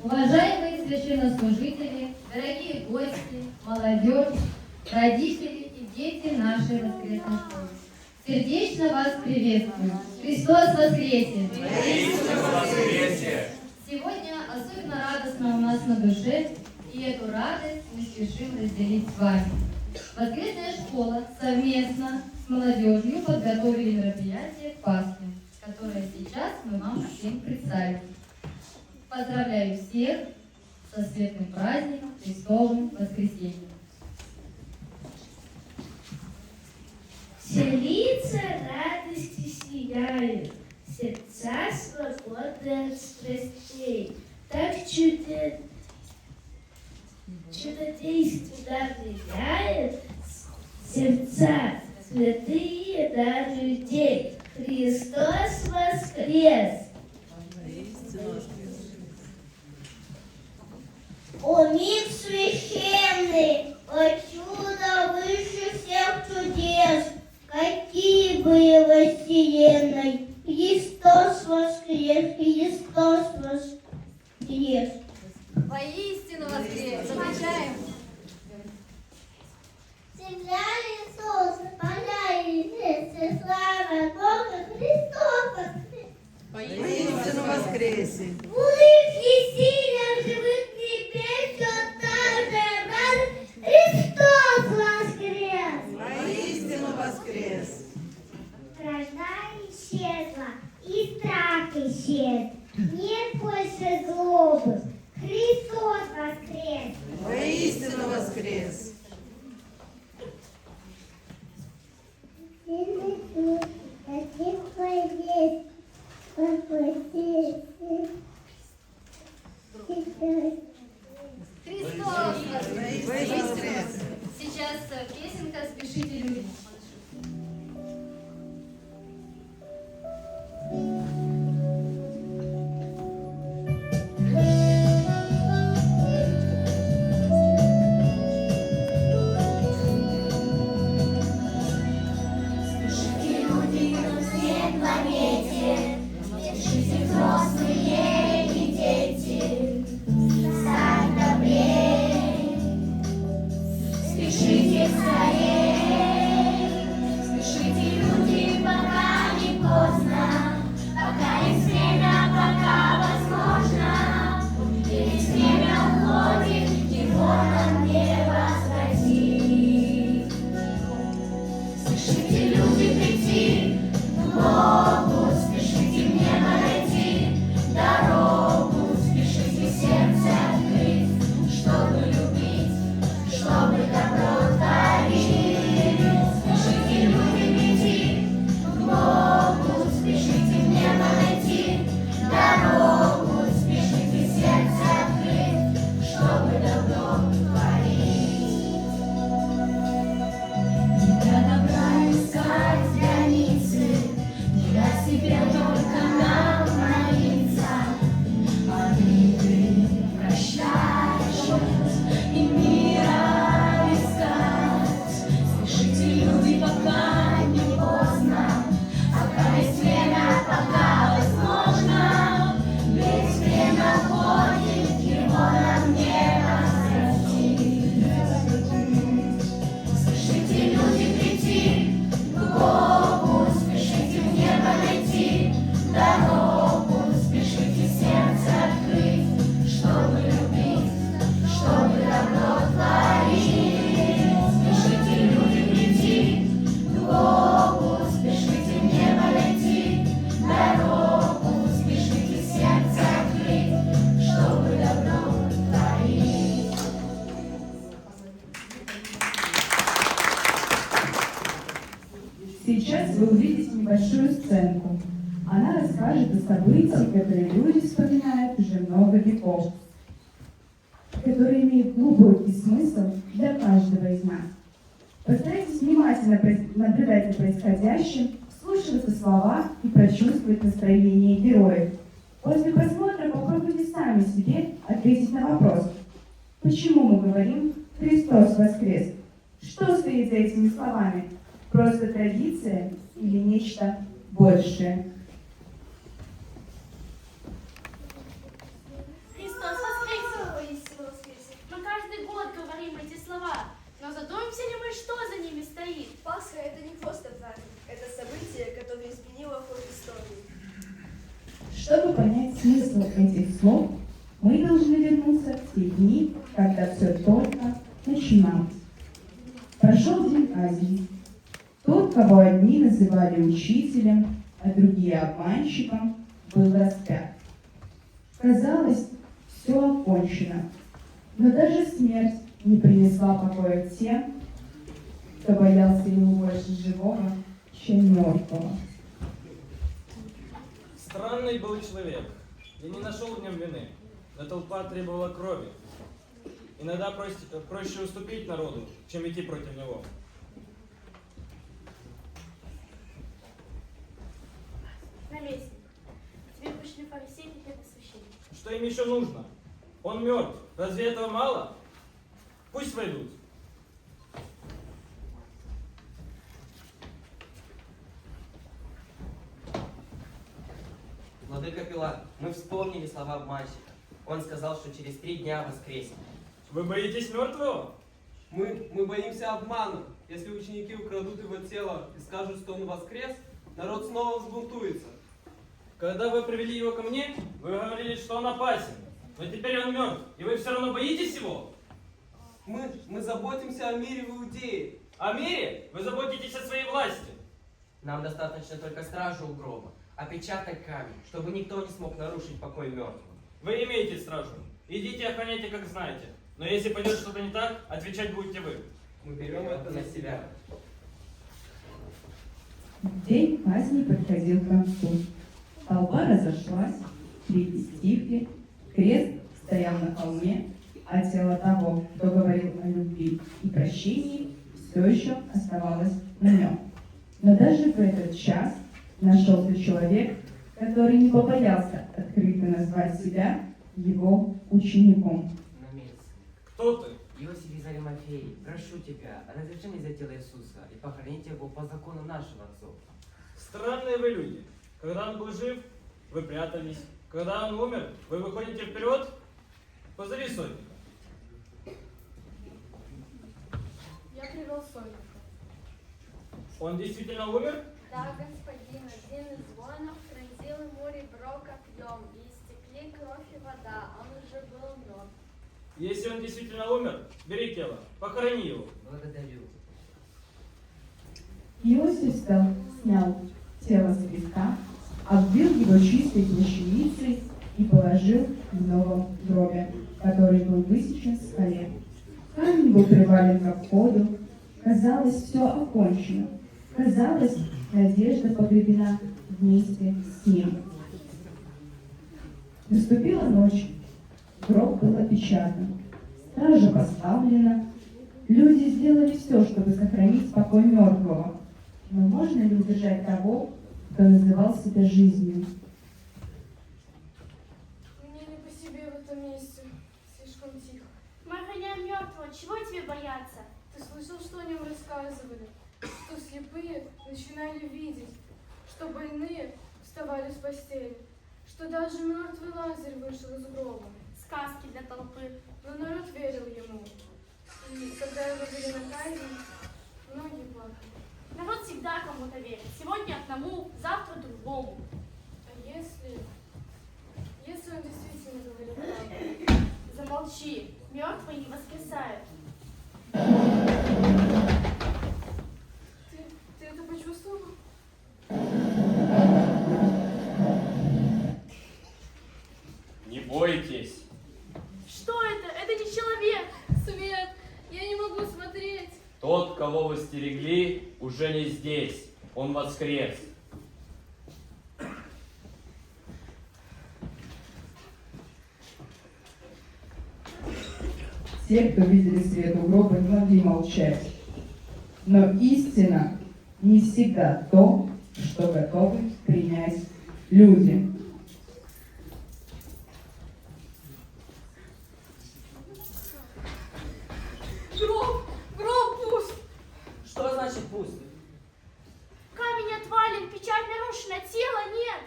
Уважаемые священнослужители, дорогие гости, молодежь, родители и дети нашей воскресной школы, сердечно вас приветствую! Христос воскресе! Сегодня особенно радостно у нас на душе, и эту радость мы спешим разделить с вами. Воскресная школа совместно с молодежью подготовили мероприятие к Пасхе, которое сейчас мы вам всем представим. Поздравляю всех со светлым праздником Христовым воскресением. Все лица радости сияют, сердца свободны от страстей. Так чудодейственно влияет сердца святые дар людей. Христос воскрес! О миг священный, о чудо выше всех чудес, какие было вселенной. Христос воскрес, Христос воскрес. Воистину воскрес! Отвечаем! Земля и солнце, поля и леса, слава Бога, Христос воскрес. Воистину воскресе! Улыбки сильных живых небес, все та же радость, Христос воскрес. Воистину воскрес! Вражда исчезла, и страх исчез. Нет больше злобы. Христос воскрес. Воистину воскрес! Сильный дух, каких поесть, воскрес. Христос воскрес! Воскрес! Сейчас песенка «Спешите, люди». Сейчас вы увидите небольшую сценку. Она расскажет о событиях, которые люди вспоминают уже много веков, которые имеют глубокий смысл для каждого из нас. Постарайтесь внимательно наблюдать за происходящим, вслушиваться в слова и прочувствовать настроение героев. После просмотра попробуйте сами себе ответить на вопрос, почему мы говорим «Христос воскрес». Что стоит за этими словами? Просто традиция или нечто большее? Христос воскрес! слов, мы должны вернуться в те дни, когда все только начиналось. Прошел день Азии. Тот, кого одни называли учителем, а другие обманщиком, был распят. Казалось, все окончено, но даже смерть не принесла покоя тем, кто боялся его больше живого, чем мертвого. Странный был человек. Я не нашел в нем вины, но толпа требовала крови. Иногда проще уступить народу, чем идти против него. Наместник, тебе пришли фарисеи и первосвященники. Что им еще нужно? Он мертв. Разве этого мало? Пусть войдут. Владыка Пилат, мы вспомнили слова обманщика. Он сказал, что через 3 дня воскреснет. Вы боитесь мертвого? Мы боимся обмана. Если ученики украдут его тело и скажут, что он воскрес, народ снова взбунтуется. Когда вы привели его ко мне, вы говорили, что он опасен. Но теперь он мертв, и вы все равно боитесь его? Мы заботимся о мире в Иудее. О мире? Вы заботитесь о своей власти. Нам достаточно только стражи у гроба, опечатать камень, чтобы никто не смог нарушить покой мертвого. Вы имеете стражу. Идите охраняйте, как знаете. Но если пойдет что-то не так, отвечать будете вы. Мы берем это на себя. День казни подходил к концу. Толпа разошлась, крики стихли, крест стоял на холме, а тело того, кто говорил о любви и прощении, все еще оставалось на нем. Но даже в этот час нашелся человек, который не побоялся открыто назвать себя его учеником. Наместник, Кто ты? Иосиф из Аримафеи, прошу тебя, разреши мне взять тело Иисуса и похоронить его по закону нашего отцов. Странные вы люди. Когда он был жив, вы прятались. Когда он умер, вы выходите вперед. Позови сотника. Я привел сотника. Он действительно умер? Да, господин, один из воинов пронзил ему ребро копьем, и истекли кровь и вода, он уже был мертв. Если он действительно умер, бери тело, похорони его. Благодарю. Иосиф снял тело с креста, обвил его чистой плащаницей и положил в новом гробе, который был высечен в скале. Камень был привален ко входу. Казалось, все окончено. Казалось, надежда погребена вместе с ним. Наступила ночь. Гроб был опечатан. Стража поставлена. Люди сделали все, чтобы сохранить покой мертвого. Но можно ли удержать того, кто называл себя жизнью? Мне не по себе в этом месте. Слишком тихо. Мы охраняем мертвого, чего тебе бояться? Ты слышал, что о нем рассказывали? Что слепые начинали видеть, что больные вставали с постели, что даже мертвый Лазарь вышел из гроба. Сказки для толпы. Но народ верил ему. И когда его вели на казнь, многие плакали. Народ всегда кому-то верит. Сегодня одному, завтра другому. А если он действительно говорил правду? Замолчи. Мертвые не воскресают. Ты это почувствовал? Не бойтесь. Что это? Это не человек. Свет, я не могу смотреть. Тот, кого вы стерегли, уже не здесь. Он воскрес. Те, кто видели свет у гроба, не могли молчать. Но истина не всегда то, что готовы принять люди. Гроб пуст. Что значит пуст? Камень отвален, печать нарушена, тела нет.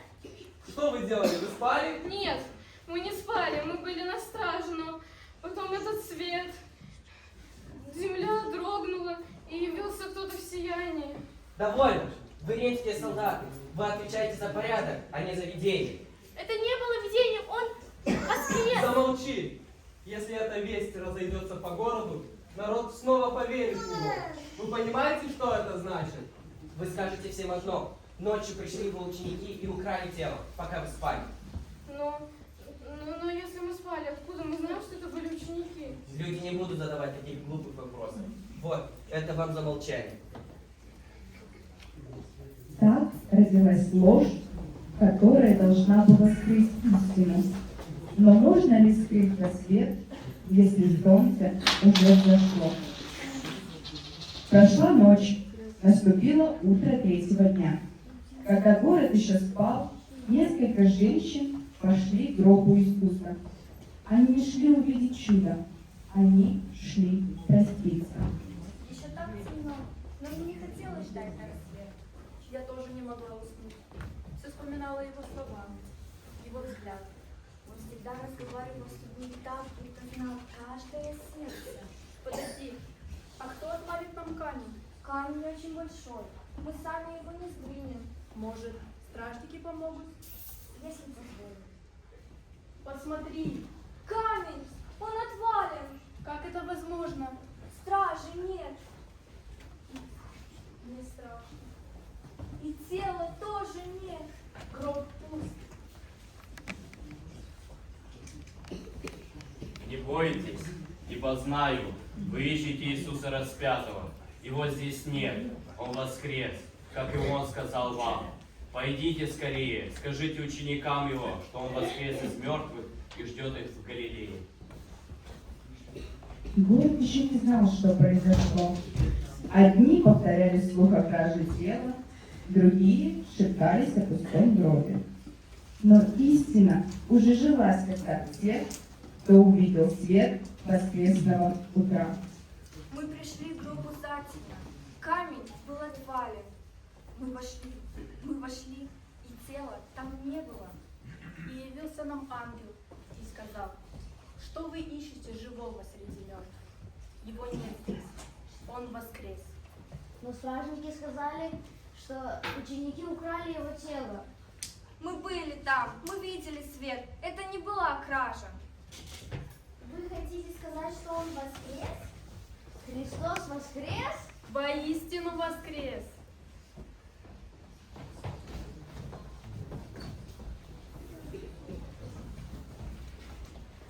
Что вы делали? Вы спали? Нет, мы не спали, мы были на страже, но потом этот свет. Земля дрогнула, и явился кто-то в сиянии. Довольно. Вы римские солдаты. Вы отвечаете за порядок, а не за видение. Это не было видением, он Если эта весть разойдется по городу, народ снова поверит в него. Вы понимаете, что это значит? Вы скажете всем одно. Ночью пришли его ученики и украли тело, пока вы спали. Но если мы спали, откуда мы знаем, что это были ученики? Люди не будут задавать таких глупых вопросов. Вот, это вам за молчание. Так родилась ложь, которая должна была скрыть истину. Но можно ли скрыть рассвет, если солнце уже взошло? Прошла ночь, наступило утро третьего дня. Когда город еще спал, несколько женщин пошли к гробу Иисуса. Они не шли увидеть чудо, они шли проститься. Еще так темно, но мне не хотелось ждать на рассвет. Я тоже не могла уснуть. Все вспоминала его слова, его взгляд. Он всегда разговаривал с людьми так, будто знал каждое сердце. Подожди, а кто отвалит нам камень? Камень очень большой, мы сами его не сдвинем, Может, стражники помогут? если позволим. Посмотри, Камень! Он отвален! как это возможно? Стражи нет! Мне страшно. И тела тоже нет! Гроб пуст. Не бойтесь, ибо знаю, вы ищете Иисуса распятого. Его здесь нет, Он воскрес, как и Он сказал вам. Пойдите скорее, скажите ученикам Его, что Он воскрес из мертвых и ждет их в Галилее. Город еще не знал, что произошло. Одни повторяли вслух о краже тела, другие шептались о пустом гробе. Но истина уже жилась когда в тех, кто увидел свет воскресного утра. Мы пришли к гробу затемно. Камень был отвален. Мы вошли, и тела там не было. И явился нам ангел и сказал, что вы ищете живого среди мертвых? Его нет здесь, он воскрес. Но стражники сказали, что ученики украли его тело. Мы были там, мы видели свет. Это не была кража. Вы хотите сказать, что он воскрес? Христос воскрес? Воистину воскрес!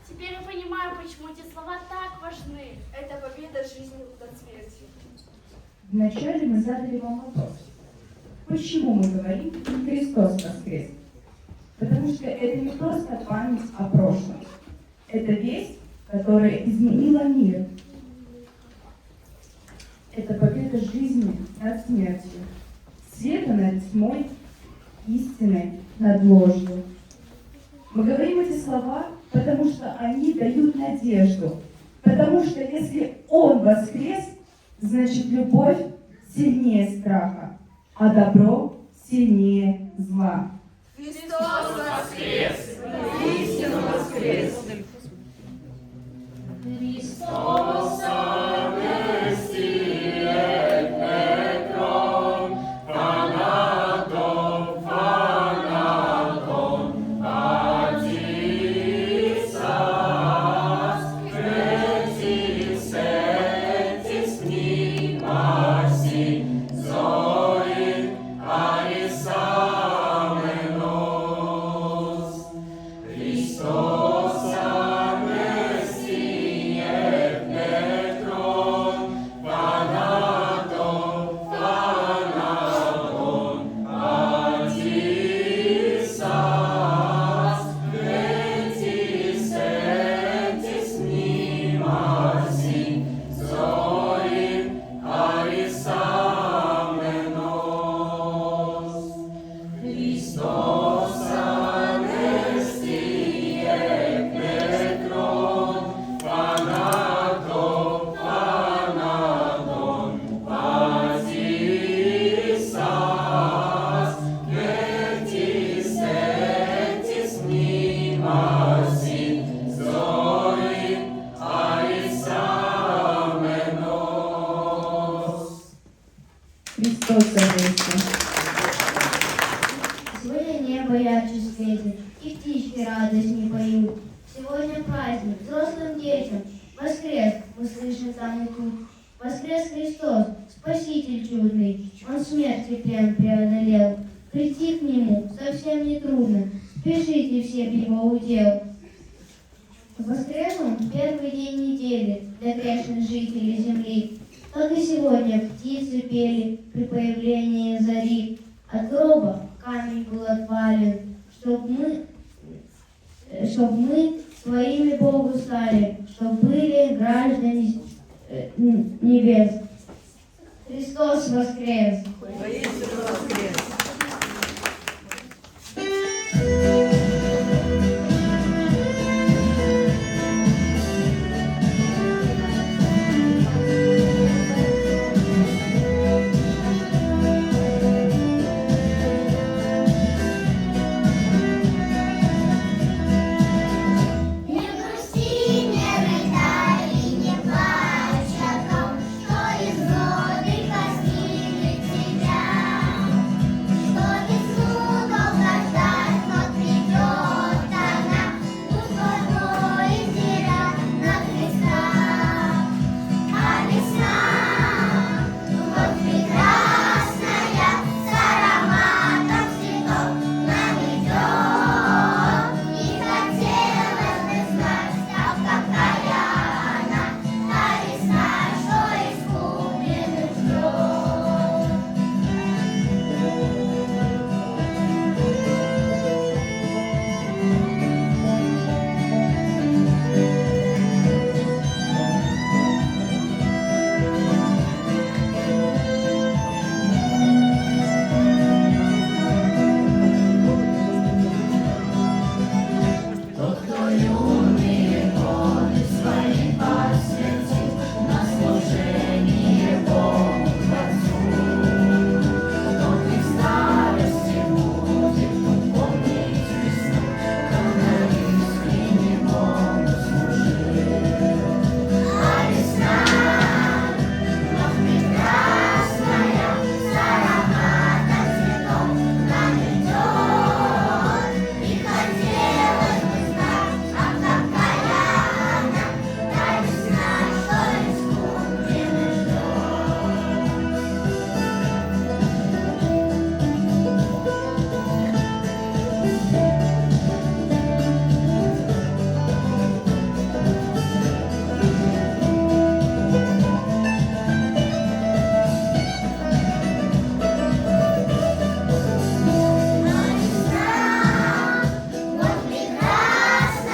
Теперь я понимаю, почему эти слова так важны. Это победа жизни над смертью. Вначале мы задали вам вопрос. Почему мы говорим «Христос воскрес»? Потому что это не просто память о прошлом. Это весть, которая изменила мир. Это победа жизни над смертью, света над тьмой, истины над ложью. Мы говорим эти слова, потому что они дают надежду. Потому что если Он воскрес, значит любовь сильнее страха, а добро сильнее зла. Христос Воскрес! Истинно воскрес! Христос воскресе! Сегодня небо ярче светит, и птички радость не поют. Сегодня праздник взрослым детям. самый путь. Воскрес Христос, Спаситель чудный, Он смерть и плен преодолел. Прийти к Нему совсем не трудно, спешите все в Его удел. Воскрес Он в первый день недели для грешных жителей земли. Как и сегодня птицы пели при появлении зари. От гроба камень был отвален, чтоб мы своими Богу стали, чтоб были граждане небес. Христос воскрес! Воистину воскрес! Не грусти, не рыдай и не плачь о том, что из роды косили тебя, что весну долго ждать, но придет она, пусть водой зира на Христа. А весна, вот прекрасная, с ароматом цветов нам идет, и хотелось бы знать, а какая она, та весна, что искупленных ждет. Тот, кто юные годы свои посвятил на служение Богу Отцу, тот и в старости будет помнить весну, когда искренне Богу служил. А весна, вновь прекрасная, с ароматом цветов нам идет, и хотелось бы знать, а какая она, та весна, что искупленных ждет. Вот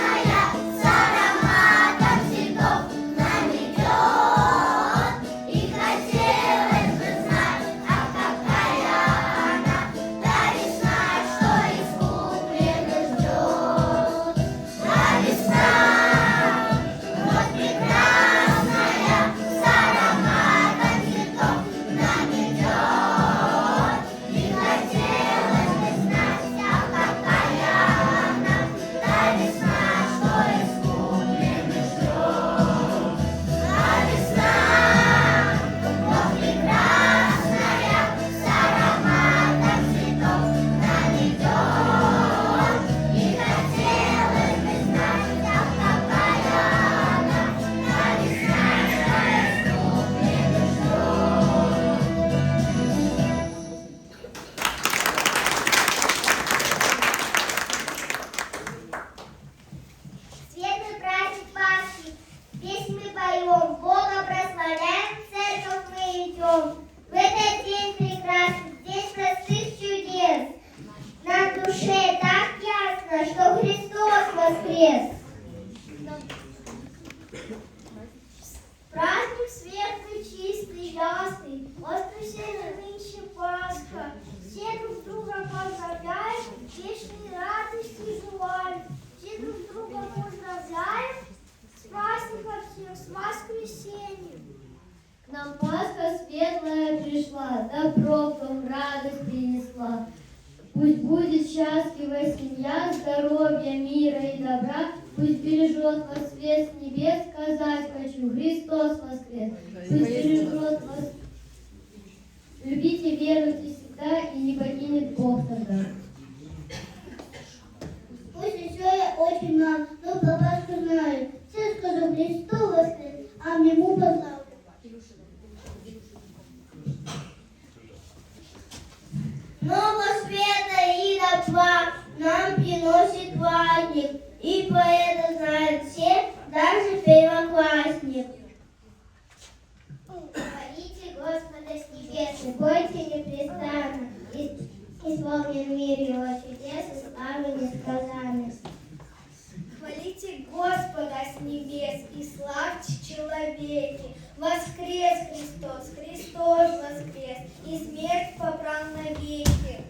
прекрасная, с ароматом цветов нам идет, и хотелось бы знать, а какая она, та весна, что искупленных ждет. А весна, вот прекрасная, с ароматом цветов нам идет, и хотелось бы знать, а какая она, та весна, что искупленных ждет. А весна, вот прекрасная, с ароматом цветов нам идет, и хотелось бы знать, а какая она, та весна, что искупленных Светлый праздник Пасхи, песнь мы поем, Бога прославляем, в церковь мы идем. В этот день прекрасный, день простых чудес, на душе так ясно, что Христос воскрес. Праздник светлый, чистый, ясный, воскресенье нынче Пасха. Все друг друга поздравляют, вечной радости желают. Все друг друга поздравляем, с праздником всех, с воскресеньем. К нам Пасха светлая пришла, добро в дом радость принесла. Пусть будет счастлива семья, здоровья, мира и добра. Пусть бережет вас свет с небес, сказать хочу, Христос воскрес. Пусть бережет вас, любите, веруйте всегда, и не покинет Бог тогда. Пусть еще очень нам, но по Пасху знаю, все скажу Христу воскрес, а мне познал. Господа с небес, и славьте человеки. Воскрес Христос, Христос воскрес, и смерть поправ навеки.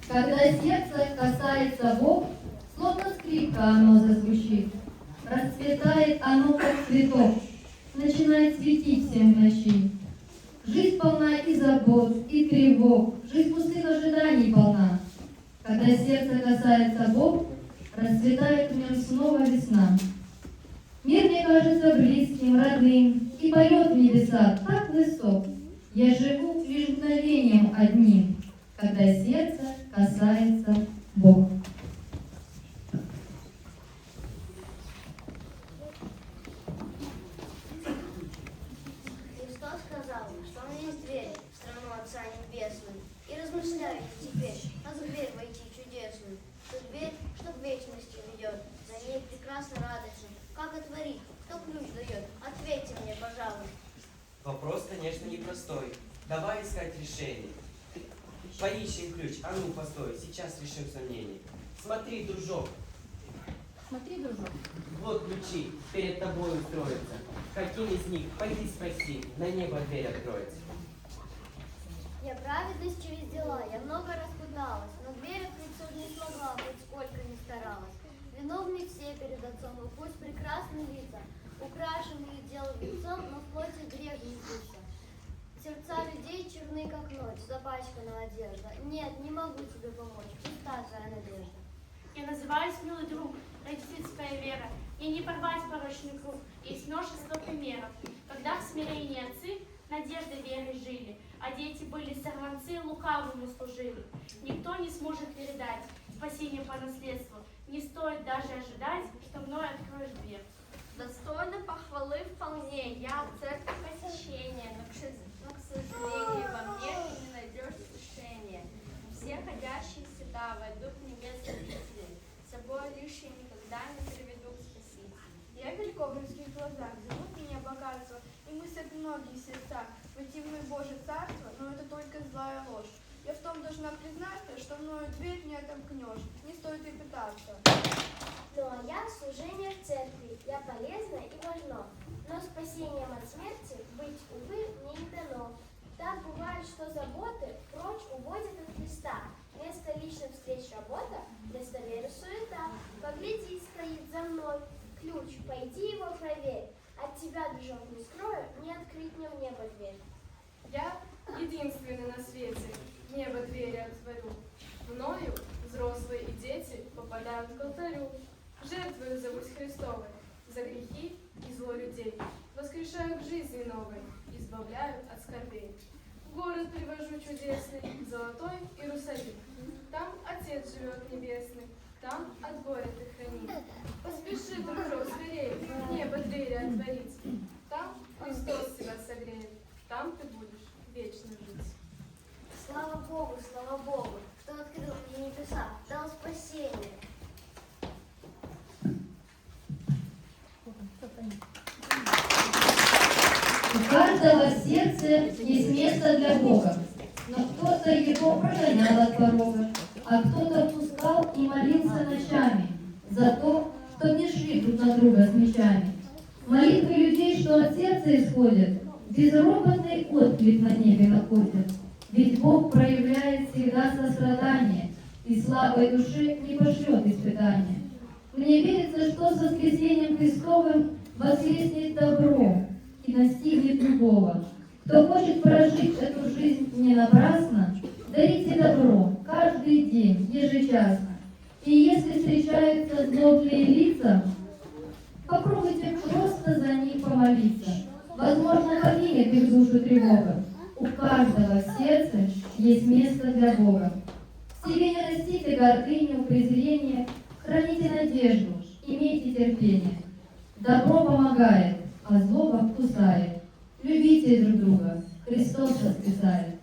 Когда сердце касается Бог, словно скрипка оно зазвучит. Расцветает оно, как цветок, начинает светить всем в ночи. Жизнь полна и забот, и тревог, жизнь пустых ожиданий полна. Когда сердце касается Бог, расцветает в нем снова весна. Мир мне кажется близким, родным, и поет в небеса так высок. Я живу лишь мгновением одним, когда сердце касается Бог. Христос сказал, что Он есть дверь в страну Отца Небесную. И размышляю теперь, как в дверь войти чудесную. Ту дверь, что к вечности ведет, за ней прекрасно радостно. Как отворить? Кто ключ дает? Ответьте мне, пожалуйста. Вопрос, конечно, непростой. Давай искать решение. Поищем ключ. А ну, постой, сейчас решим сомнение. Смотри, дружок. Смотри, дружок. Вот ключи, перед тобой устроятся. Каким из них? Пойди спроси, на небо дверь откроется. Я праведность через дела, я много раз пыталась, но дверь открыть все не смогла, хоть сколько ни старалась. Виновны все перед Отцом, и пусть прекрасны лица, украшенные дел лицом, но в плоти грех не злится. Сердца людей черны, как ночь, запачкана одежда. Нет, не могу тебе помочь, пуста твоя надежда. Я называюсь милый друг, родительская вера, и не порвать порочный круг, есть множество примеров, когда в смирении отцы надежды веры жили, а дети были сорванцы, лукавому служили. Никто не сможет передать спасение по наследству, не стоит даже ожидать, что мной откроешь дверь. Достойно похвалы вполне, я в церковь посещения, но, к сожалению, во мне ты не найдешь утешения. Все ходящие сюда войдут в небесные пути, с собой лишь я никогда не приведу к Спасителю. Я далеко в людских глазах, зовут меня богатство, и мыслят многие сердца, войти в мое Божье царство, но это только злая ложь. Я в том должна признаться, что мною дверь не отомкнешь, не стоит и пытаться. Ну а я в служении в церкви, я полезна и важна, но спасением от смерти быть, увы, мне не дано. Так бывает, что заботы прочь уводят от Христа. Вместо личных встреч работа, вместо веры суета. Погляди, стоит за мной ключ, пойди его проверь. От тебя, дружок, не скрою, не открыть мне в небо дверь. Я единственный на свете, в небо двери отворю. Мною взрослые и дети попадают к алтарю. Жертвою зовусь Христовой за грехи и зло людей. Воскрешаю к жизни новой, избавляю от скорбей. В город привожу чудесный, золотой Иерусалим. Там Отец живет небесный, там от горя ты хранит. Поспеши, дружок, скорее, в небо двери отворить. Там Христос тебя согреет, там ты будешь вечно жить. Слава Богу, кто открыл мне небеса, дал спасение. У каждого сердца есть место для Бога, но кто-то его прогонял от порога, а кто-то пускал и молился ночами за то, чтоб не шли друг на друга с мечами. Молитвы людей, что от сердца исходят, безропотный отклик на небе находят. Ведь Бог проявляет всегда сострадание и слабой душе не пошлет испытания. Мне верится, что с воскресением Христовым воскреснет добро и настигнет любого. Кто хочет прожить эту жизнь не напрасно, дарите добро каждый день, ежечасно. И если встречаются злобные лица, попробуйте просто за них помолиться. Возможно, покинет их душу тревога. У каждого в сердце есть место для Бога. В себе не растите гордыню, презрение, храните надежду, имейте терпение. Добро помогает, а злоба кусает. Любите друг друга, Христос воскресает.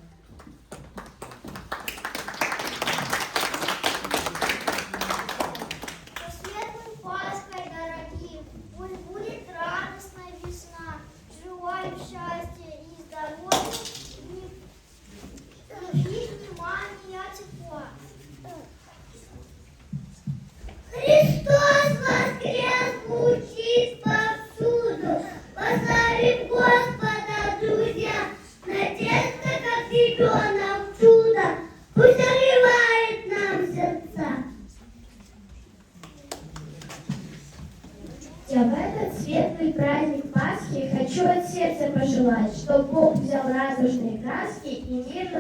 По светлым Пасхой, дорогие, Я в этот светлый праздник Пасхи хочу от сердца пожелать, чтоб Бог взял радужные краски и мир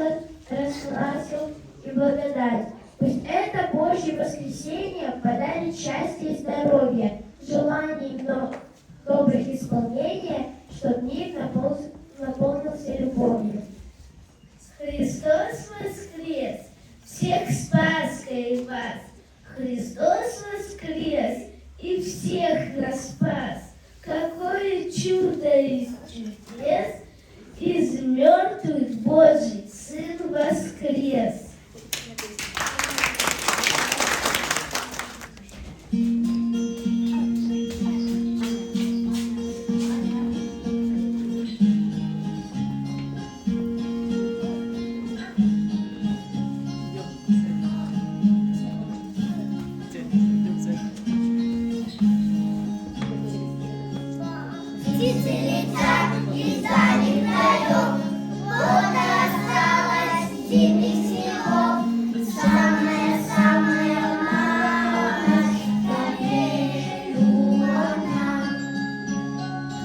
раскрасил и благодать. Пусть это Божье воскресенье подарит счастье и здоровье, желаний добрых исполнения, чтоб мир наполнился любовью. Христос воскрес! Всех с Пасхой вас! Христос воскрес! И всех нас спас! Какое чудо из чудес! Из мертвых Божий Сын воскрес! Птицы летят издали вдалёк, вот осталось зимних снегов. Самая-самая малость поверила нам.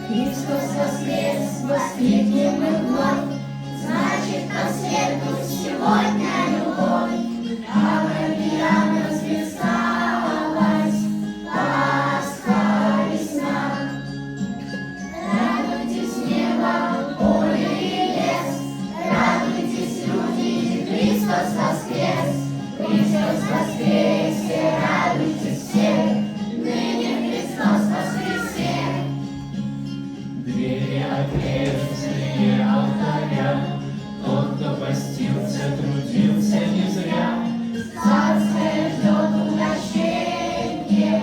Христос воскрес, воскликнем мы вновь, значит, по свету сегодня любовь. А Вавилон расписалась, Пасха весна. Радуйтесь небо, поле и лес, радуйтесь, люди, Христос воскрес. Христос воскресе, радуйтесь все, ныне Христос воскресе. Двери отверстия алтаря, тот, кто постился, трудился не зря. Царствие ждет угощение,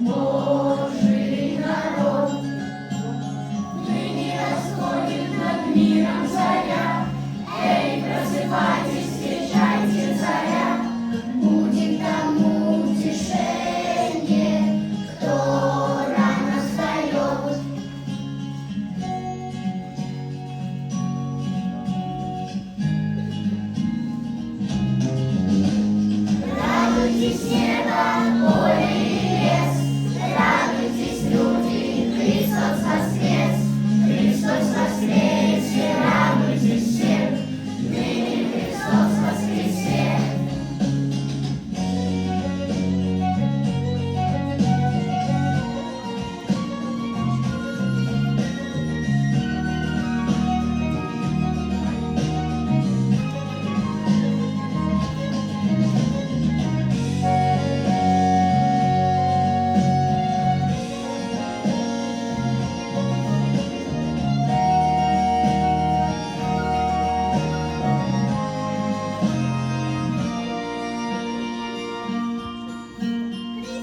Божий народ. Ныне расходит над миром заря, эй, просыпайтесь, встречайте царя. Будет тому утешение, кто рано встает. Радуйтесь небо, поле и лес, радуйтесь, люди, Христос воскрес. Христос воскресе, радуйтесь все, ныне Христос воскресе.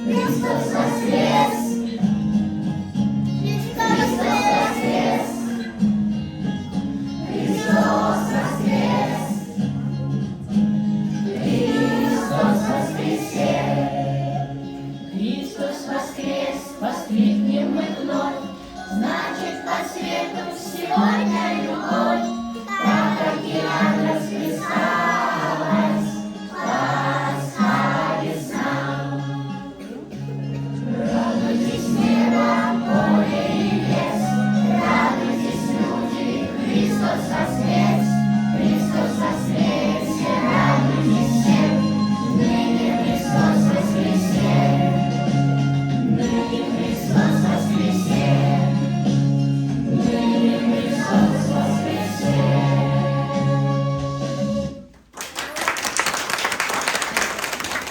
Христос воскрес! Христос воскрес! Христос воскрес! Христос воскресе! Христос воскрес! Воскликнем мы вновь, значит, по свету сегодня любовь, так как океан расписалась, Пасха весна. Радуйтесь небо, поле и лес, радуйтесь, люди, Христос воскрес. Христос воскресе, радуйтесь все, ныне Христос воскресе. Ныне Христос воскресе. Ныне Христос воскресе.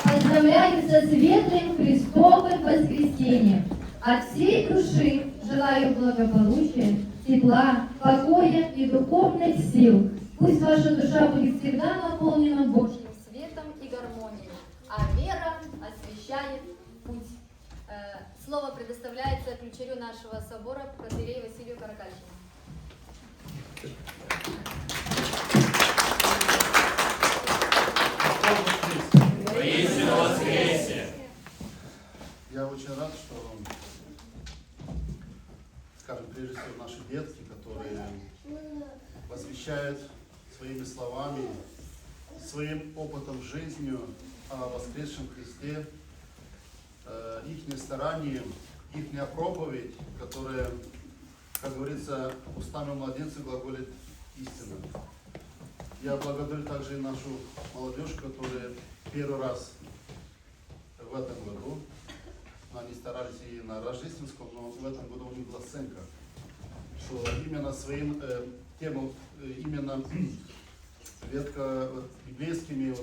Поздравляю со светлым Христовым воскресеньем. От всей души желаю благополучия, тепла, покоя и духовных сил. Пусть ваша душа будет всегда наполнена Божьим светом и гармонией, а вера освещает путь. Слово предоставляется ключарю нашего собора, протоиерею Василию Каракальчину. Воистину воскресе! Я очень рад, что, скажем, прежде всего наши детки, которые посвящают своими словами, своим опытом жизни о воскресшем Христе, их старанием их проповедь, которая, как говорится, устами младенца глаголит истина. Я благодарю также и нашу молодежь, которая первый раз в этом году, они старались и на рождественском, но в этом году у них была сценка, что именно своим темам, именно ветка библейскими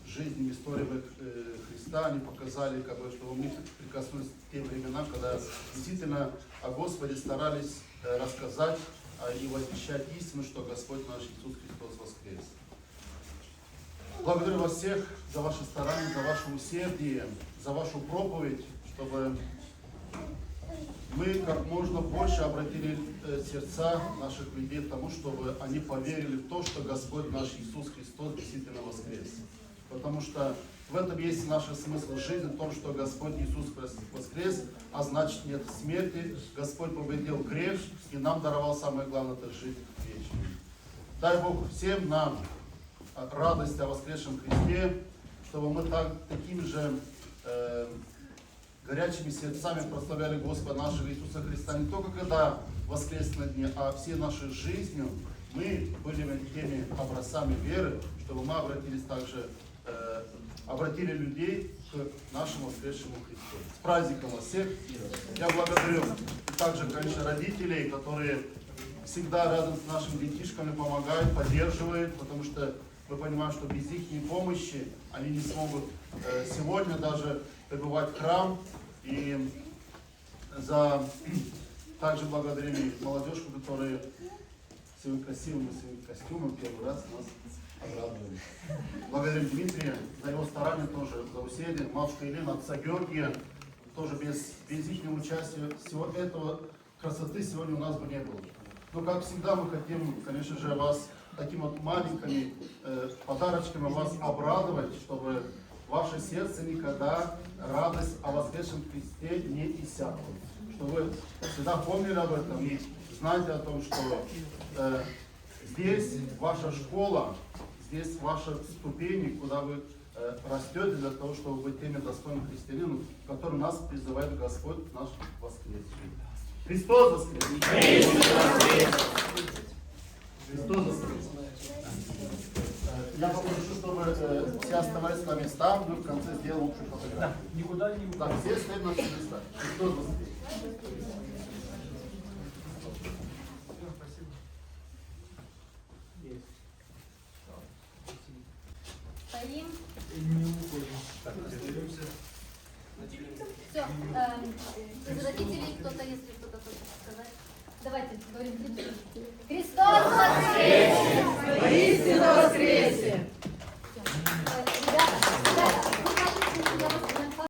жизнями, историями Христа, они показали, как бы, что мы прикоснулись к тем временам, когда действительно о Господе старались рассказать и возвещать истину, что Господь наш Иисус Христос воскрес. Благодарю вас всех за ваше старание, за ваше усердие, за вашу проповедь, чтобы мы как можно больше обратили сердца наших людей к тому, чтобы они поверили в то, что Господь наш Иисус Христос действительно воскрес. Потому что в этом есть наш смысл жизни, в том, что Господь Иисус воскрес, а значит нет смерти. Господь победил грех и нам даровал самое главное – это жить вечно. Дай Бог всем нам радость о воскресшем Христе, чтобы мы такими же горячими сердцами прославляли Господа нашего Иисуса Христа не только когда воскрес на дне, а всей нашей жизнью мы были теми образцами веры, чтобы мы обратились также, обратили людей к нашему воскресшему Христу. С праздником вас всех! Я благодарю также, конечно, родителей, которые всегда рядом с нашими детишками помогают, поддерживают, потому что мы понимаем, что без их помощи они не смогут сегодня даже прибывать в храм. И также благодарим молодежку, которые своим красивым костюмом первый раз нас обрадовали. Благодарим Дмитрия за его старание тоже, за усилие, матушка Елена, отца Георгия. Тоже без их участия всего этого красоты сегодня у нас бы не было. Но как всегда мы хотим, конечно же, вас такими вот маленькими подарочками вас обрадовать, чтобы ваше сердце никогда радость о воскресшем Христе не иссякла. Чтобы вы всегда помнили об этом и знаете о том, что здесь ваша школа, здесь ваши ступени, куда вы растете для того, чтобы быть теми достойными христианами, к которым нас призывает Господь наш воскресший. Христос воскрес! Христос воскрес! Я попрошу, чтобы все оставались на местах, мы в конце сделаем общую фотографию. Никуда не уходим. Все стоят на своих местах. Христос воскрес! Стоим. Все, из родителей кто-то, если кто-то хочет сказать. Давайте говорим. Христос воскрес!